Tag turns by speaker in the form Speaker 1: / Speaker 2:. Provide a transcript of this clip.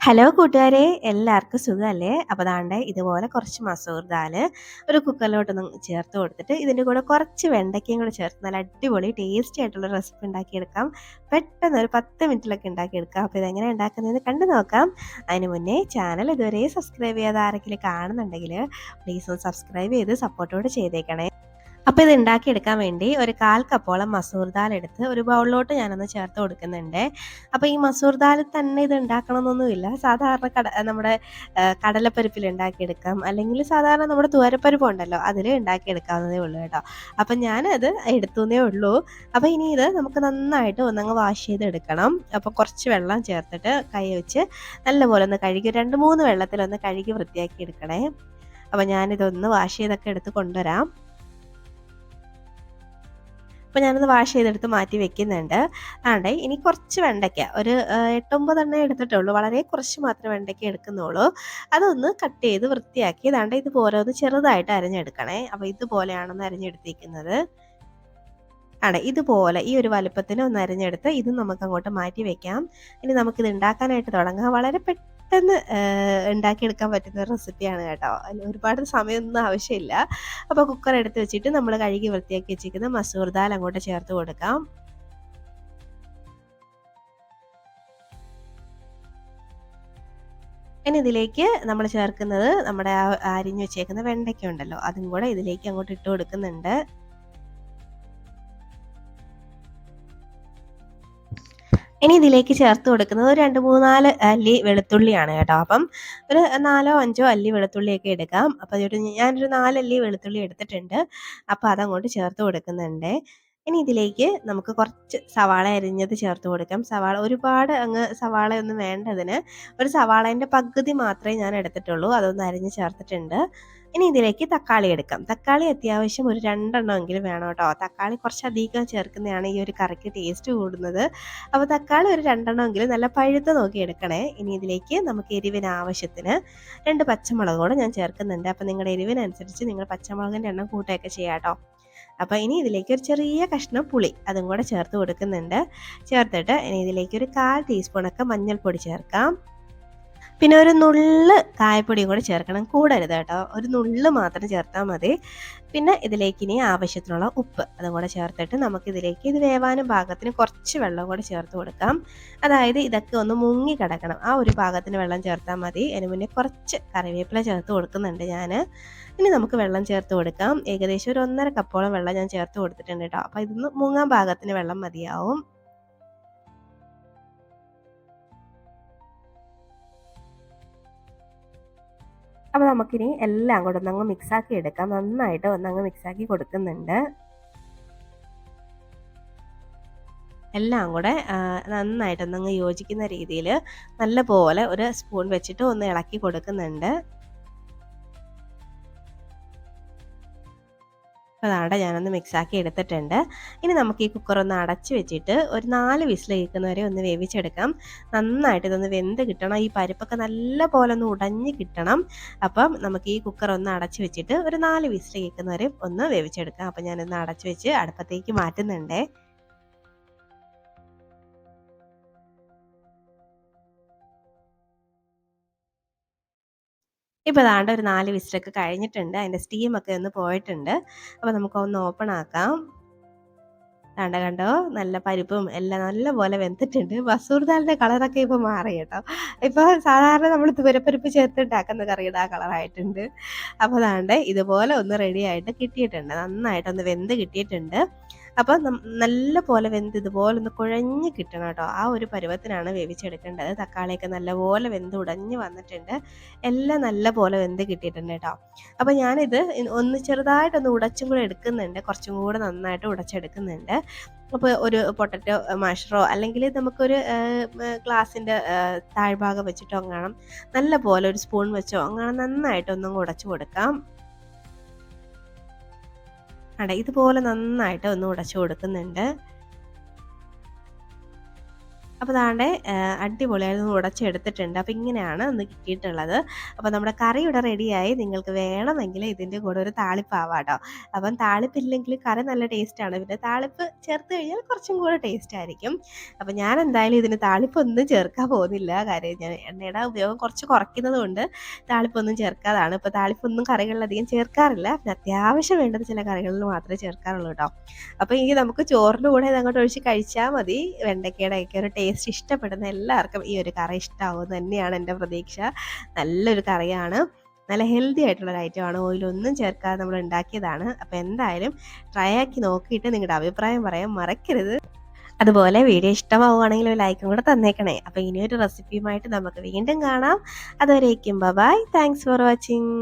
Speaker 1: Hello കൂട്ടുകാരെ, എല്ലാവർക്കും സുഖമല്ലേ? അപ്പോൾ ദാണ്ടെ ഇതുപോലെ കുറച്ച് മസൂർ ദാല് ഒരു കുക്കറിലോട്ടൊന്ന് ചേർത്ത് കൊടുത്തിട്ട് ഇതിൻ്റെ കൂടെ കുറച്ച് വെണ്ടയ്ക്കയും കൂടെ ചേർത്ത് നല്ല അടിപൊളി ടേസ്റ്റി ആയിട്ടുള്ള റെസിപ്പി ഉണ്ടാക്കിയെടുക്കാം. പെട്ടെന്ന് ഒരു 10 മിനിറ്റിലൊക്കെ ഉണ്ടാക്കിയെടുക്കാം. അപ്പോൾ ഇതെങ്ങനെ ഉണ്ടാക്കുന്നതെന്ന് കണ്ടു നോക്കാം. അതിന് മുന്നേ ചാനൽ ഇതുവരെ സബ്സ്ക്രൈബ് ചെയ്യാതെ ആരെങ്കിലും കാണുന്നുണ്ടെങ്കിൽ പ്ലീസ് ഒന്ന് സബ്സ്ക്രൈബ് ചെയ്ത് സപ്പോർട്ടോട് ചെയ്തേക്കണേ. അപ്പോൾ ഇത് ഉണ്ടാക്കിയെടുക്കാൻ വേണ്ടി ഒരു 1/4 കപ്പോളം മസൂർ ദാൽ എടുത്ത് ഒരു ബൗളിലോട്ട് ഞാനൊന്ന് ചേർത്ത് കൊടുക്കുന്നുണ്ട്. അപ്പോൾ ഈ മസൂർ ദാൽ തന്നെ ഇത് ഉണ്ടാക്കണമെന്നൊന്നുമില്ല. സാധാരണ നമ്മുടെ കടലപ്പരിപ്പിൽ ഉണ്ടാക്കിയെടുക്കാം. അല്ലെങ്കിൽ സാധാരണ നമ്മുടെ തുവരപ്പരിപ്പ് ഉണ്ടല്ലോ അതിൽ ഉണ്ടാക്കിയെടുക്കാവുന്നതേ ഉള്ളൂ കേട്ടോ. അപ്പം ഞാനത് എടുത്തുന്നേ ഉള്ളൂ. അപ്പോൾ ഇനി ഇത് നമുക്ക് നന്നായിട്ട് ഒന്നങ്ങ് വാഷ് ചെയ്തെടുക്കണം. അപ്പോൾ കുറച്ച് വെള്ളം ചേർത്തിട്ട് കൈ വെച്ച് നല്ലപോലെ ഒന്ന് കഴുകി 2-3 വെള്ളത്തിലൊന്ന് കഴുകി വൃത്തിയാക്കി എടുക്കണേ. അപ്പോൾ ഞാനിതൊന്ന് വാഷ് ചെയ്തൊക്കെ എടുത്ത് കൊണ്ടുവരാം. അപ്പോൾ ഞാനത് വാഷ് ചെയ്തെടുത്ത് മാറ്റി വെക്കുന്നുണ്ട്. ആണ്ടേ ഇനി കുറച്ച് വെണ്ടയ്ക്ക ഒരു 8-9 എണ്ണേ എടുത്തിട്ടുള്ളൂ. വളരെ കുറച്ച് മാത്രമേ വെണ്ടയ്ക്ക എടുക്കുന്നുള്ളൂ. അതൊന്ന് കട്ട് ചെയ്ത് വൃത്തിയാക്കി ദാണ്ടെ ഇതുപോലെ ഒന്ന് ചെറുതായിട്ട് അരിഞ്ഞെടുക്കണേ. അപ്പോൾ ഇതുപോലെയാണൊന്ന് അരിഞ്ഞെടുത്തിരിക്കുന്നത്. ഇതുപോലെ ഈ ഒരു വലുപ്പത്തിന് ഒന്ന് അരിഞ്ഞെടുത്ത് ഇത് നമുക്ക് അങ്ങോട്ട് മാറ്റി വെക്കാം. ഇനി നമുക്കിത് ഉണ്ടാക്കാനായിട്ട് തുടങ്ങാം. വളരെ പെട്ടെന്ന് ഉണ്ടാക്കിയെടുക്കാൻ പറ്റുന്ന റെസിപ്പിയാണ് കേട്ടോ. അതിൽ ഒരുപാട് സമയമൊന്നും ആവശ്യമില്ല. അപ്പോൾ കുക്കർ എടുത്ത് വെച്ചിട്ട് നമ്മൾ കഴുകി വൃത്തിയാക്കി വെച്ചിരിക്കുന്ന മസൂർ ദാൽ അങ്ങോട്ട് ചേർത്ത് കൊടുക്കാം. ഇനി ഇതിലേക്ക് നമ്മൾ ചേർക്കുന്നത് നമ്മുടെ അരിഞ്ഞു വെച്ചേക്കുന്ന വെണ്ടയ്ക്ക ഉണ്ടല്ലോ അതും കൂടെ ഇതിലേക്ക് അങ്ങോട്ട് ഇട്ട് കൊടുക്കുന്നുണ്ട്. ഇനി ഇതിലേക്ക് ചേർത്ത് കൊടുക്കുന്നത് ഒരു 2-3-4 അല്ലി വെളുത്തുള്ളിയാണ് കേട്ടോ. അപ്പം ഒരു 4-5 അല്ലി വെളുത്തുള്ളിയൊക്കെ എടുക്കാം. അപ്പോൾ ഞാനൊരു 4 അല്ലി വെളുത്തുള്ളി എടുത്തിട്ടുണ്ട്. അപ്പോൾ അതങ്ങോട്ട് ചേർത്ത് കൊടുക്കുന്നുണ്ട്. ഇനി ഇതിലേക്ക് നമുക്ക് കുറച്ച് സവാള അരിഞ്ഞത് ചേർത്ത് കൊടുക്കാം. സവാള ഒരുപാട് അങ്ങ് സവാളയൊന്നും വേണ്ട ഇതിന്. ഒരു സവാളേൻ്റെ പകുതി മാത്രമേ ഞാൻ എടുത്തിട്ടുള്ളൂ. അതൊന്ന് അരിഞ്ഞ് ചേർത്തിട്ടുണ്ട്. ഇനി ഇതിലേക്ക് തക്കാളി എടുക്കാം. തക്കാളി അത്യാവശ്യം ഒരു 2 എണ്ണമെങ്കിലും വേണം കേട്ടോ. തക്കാളി കുറച്ചധികം ചേർക്കുന്നതാണ് ഈ ഒരു കറിക്ക് ടേസ്റ്റ് കൂടുന്നത്. അപ്പോൾ തക്കാളി ഒരു 2 എണ്ണമെങ്കിലും നല്ല പഴുത്ത നോക്കി എടുക്കണേ. ഇനി ഇതിലേക്ക് നമുക്ക് എരിവിന് ആവശ്യത്തിന് 2 പച്ചമുളക് കൂടെ ഞാൻ ചേർക്കുന്നുണ്ട്. അപ്പോൾ നിങ്ങളുടെ എരിവിനനുസരിച്ച് നിങ്ങൾ പച്ചമുളകിൻ്റെ എണ്ണം കൂട്ടുകയൊക്കെ ചെയ്യാം കേട്ടോ. അപ്പോൾ ഇനി ഇതിലേക്ക് ഒരു ചെറിയ കഷ്ണം പുളി അതും കൂടെ ചേർത്ത് കൊടുക്കുന്നുണ്ട്. ചേർത്തിട്ട് ഇനി ഇതിലേക്ക് ഒരു 1/4 ടീസ്പൂണൊക്കെ മഞ്ഞൾപ്പൊടി ചേർക്കാം. പിന്നെ ഒരു നുള്ള് കായപ്പൊടിയും കൂടെ ചേർക്കണം. കൂടരുത് കേട്ടോ. ഒരു നുള്ള് മാത്രം ചേർത്താൽ മതി. പിന്നെ ഇതിലേക്ക് ഇനി ആവശ്യത്തിനുള്ള ഉപ്പ് അതും കൂടെ ചേർത്തിട്ട് നമുക്കിതിലേക്ക് ഇത് വേവാനും പാകത്തിന് കുറച്ച് വെള്ളം കൂടെ ചേർത്ത് കൊടുക്കാം. അതായത് ഇതൊക്കെ ഒന്ന് മുങ്ങി കിടക്കണം. ആ ഒരു പാകത്തിന് വെള്ളം ചേർത്താൽ മതി. അതിന് മുന്നേ കുറച്ച് കറിവേപ്പില ചേർത്ത് കൊടുക്കുന്നുണ്ട് ഞാൻ. ഇനി നമുക്ക് വെള്ളം ചേർത്ത് കൊടുക്കാം. ഏകദേശം ഒരു 1.5 കപ്പോളം വെള്ളം ഞാൻ ചേർത്ത് കൊടുത്തിട്ടുണ്ട് കേട്ടോ. അപ്പോൾ ഇതൊന്ന് മുങ്ങാൻ പാകത്തിന് വെള്ളം മതിയാവും. അപ്പോൾ നമുക്കിനി എല്ലാം കൂടെ ഒന്നങ്ങ് മിക്സാക്കി എടുക്കാം. നന്നായിട്ട് ഒന്നങ്ങ് മിക്സാക്കി കൊടുക്കുന്നുണ്ട്. എല്ലാം കൂടെ നന്നായിട്ടൊന്നങ്ങ് യോജിക്കുന്ന രീതിയിൽ നല്ലപോലെ ഒരു സ്പൂൺ വെച്ചിട്ട് ഒന്ന് ഇളക്കി കൊടുക്കുന്നുണ്ട്. അപ്പോൾ അതാണ്ട് ഞാനൊന്ന് മിക്സാക്കി എടുത്തിട്ടുണ്ട്. ഇനി നമുക്ക് ഈ കുക്കർ ഒന്ന് അടച്ച് വെച്ചിട്ട് ഒരു 4 വിസിൽ കേൾക്കുന്നവരെ ഒന്ന് വേവിച്ചെടുക്കാം. നന്നായിട്ട് ഇതൊന്ന് വെന്ത് കിട്ടണം. ഈ പരിപ്പൊക്കെ നല്ല പോലെ ഒന്ന് ഉടഞ്ഞ് കിട്ടണം. അപ്പം നമുക്ക് ഈ കുക്കർ ഒന്ന് അടച്ച് വെച്ചിട്ട് ഒരു 4 വിസിൽ കേൾക്കുന്നവരെ ഒന്ന് വേവിച്ചെടുക്കാം. അപ്പോൾ ഞാനൊന്ന് അടച്ച് വെച്ച് അടുപ്പത്തേക്ക് മാറ്റുന്നുണ്ട്. ഇപ്പോൾ ദാണ്ടെ ഒരു 4 വിസിലൊക്കെ കഴിഞ്ഞിട്ടുണ്ട്. അതിൻ്റെ സ്റ്റീമൊക്കെ ഒന്ന് പോയിട്ടുണ്ട്. അപ്പോൾ നമുക്കൊന്ന് ഓപ്പൺ ആക്കാം. കണ്ടോ നല്ല പരിപ്പും എല്ലാം നല്ലപോലെ വെന്തിട്ടുണ്ട്. മസൂർ ദാലിൻ്റെ കളറൊക്കെ ഇപ്പോൾ മാറി കേട്ടോ. ഇപ്പോൾ സാധാരണ നമ്മൾ തുവരപ്പരിപ്പ് ചേർത്ത് ഉണ്ടാക്കുന്ന കറിയുടെ ആ കളറായിട്ടുണ്ട്. അപ്പോൾ ദാണ്ടെ ഇതുപോലെ ഒന്ന് റെഡി ആയിട്ട് കിട്ടിയിട്ടുണ്ട്. നന്നായിട്ടൊന്ന് വെന്ത് കിട്ടിയിട്ടുണ്ട്. അപ്പോൾ നല്ല പോലെ വെന്ത് ഇതുപോലെ ഒന്ന് കുഴഞ്ഞ് കിട്ടണം കേട്ടോ. ആ ഒരു പരുവത്തിനാണ് വേവിച്ചെടുക്കേണ്ടത്. തക്കാളിയൊക്കെ നല്ലപോലെ വെന്ത് ഉടഞ്ഞ് വന്നിട്ടുണ്ട്. എല്ലാം നല്ല പോലെ വെന്ത് കിട്ടിയിട്ടുണ്ട് കേട്ടോ. അപ്പോൾ ഞാനിത് ഒന്ന് ചെറുതായിട്ടൊന്ന് ഉടച്ചും കൂടെ എടുക്കുന്നുണ്ട്. കുറച്ചും കൂടെ നന്നായിട്ട് ഉടച്ചെടുക്കുന്നുണ്ട്. അപ്പോൾ ഒരു പൊട്ടറ്റോ മാഷറോ അല്ലെങ്കിൽ നമുക്കൊരു ഗ്ലാസിൻ്റെ താഴ്ഭാഗം വെച്ചിട്ടോ അങ്ങാണം നല്ല പോലെ ഒരു സ്പൂൺ വെച്ചോ അങ്ങനെ നന്നായിട്ടൊന്നും ഉടച്ചു കൊടുക്കാം. ഇതുപോലെ നന്നായിട്ട് ഒന്ന് ഉടച്ചു കൊടുക്കുന്നുണ്ട്. അപ്പോൾ ദാണ്ടെ അടിപൊളിയായിട്ട് ഉടച്ചെടുത്തിട്ടുണ്ട്. അപ്പോൾ ഇങ്ങനെയാണ് ഒന്ന് കിട്ടിയിട്ടുള്ളത്. അപ്പോൾ നമ്മുടെ കറി ഇവിടെ റെഡിയായി. നിങ്ങൾക്ക് വേണമെങ്കിൽ ഇതിൻ്റെ കൂടെ ഒരു താളിപ്പാവാം കേട്ടോ. അപ്പം താളിപ്പില്ലെങ്കിൽ കറി നല്ല ടേസ്റ്റാണ്. പിന്നെ താളിപ്പ് ചേർത്ത് കഴിഞ്ഞാൽ കുറച്ചും കൂടെ ടേസ്റ്റ് ആയിരിക്കും. അപ്പോൾ ഞാൻ എന്തായാലും ഇതിന് താളിപ്പൊന്നും ചേർക്കാൻ പോകുന്നില്ല. കാര്യം ഞാൻ എണ്ണയുടെ ഉപയോഗം കുറച്ച് കുറയ്ക്കുന്നത് കൊണ്ട് താളിപ്പൊന്നും ചേർക്കാതാണ്. ഇപ്പോൾ താളിപ്പൊന്നും കറികളിലധികം ചേർക്കാറില്ല. പിന്നെ അത്യാവശ്യം വേണ്ടത് ചില കറികളിൽ മാത്രമേ ചേർക്കാറുള്ളൂ കേട്ടോ. അപ്പോൾ ഇനി നമുക്ക് ചോറിൻ്റെ കൂടെ ഇതങ്ങോട്ട് ഒഴിച്ച് കഴിച്ചാൽ മതി. വെണ്ടയ്ക്കയുടെയൊക്കെ ഒരു ടേസ്റ്റ് ഇഷ്ടപ്പെടുന്ന എല്ലാവർക്കും ഈ ഒരു കറി ഇഷ്ടമാവും തന്നെയാണ് എൻ്റെ പ്രതീക്ഷ. നല്ലൊരു കറിയാണ്. നല്ല ഹെൽത്തി ആയിട്ടുള്ളൊരു ഐറ്റമാണ്. ഓയിലൊന്നും ചേർക്കാതെ നമ്മൾ ഉണ്ടാക്കിയതാണ്. അപ്പോൾ എന്തായാലും ട്രൈ ആക്കി നോക്കിയിട്ട് നിങ്ങളുടെ അഭിപ്രായം പറയാൻ മറക്കരുത്. അതുപോലെ വീഡിയോ ഇഷ്ടമാവുകയാണെങ്കിൽ ഒരു ലൈക്കും കൂടെ തന്നേക്കണേ. അപ്പോൾ ഇനിയൊരു റെസിപ്പിയുമായിട്ട് നമുക്ക് വീണ്ടും കാണാം. അതുവരേക്കും ബൈ. Thanks for watching.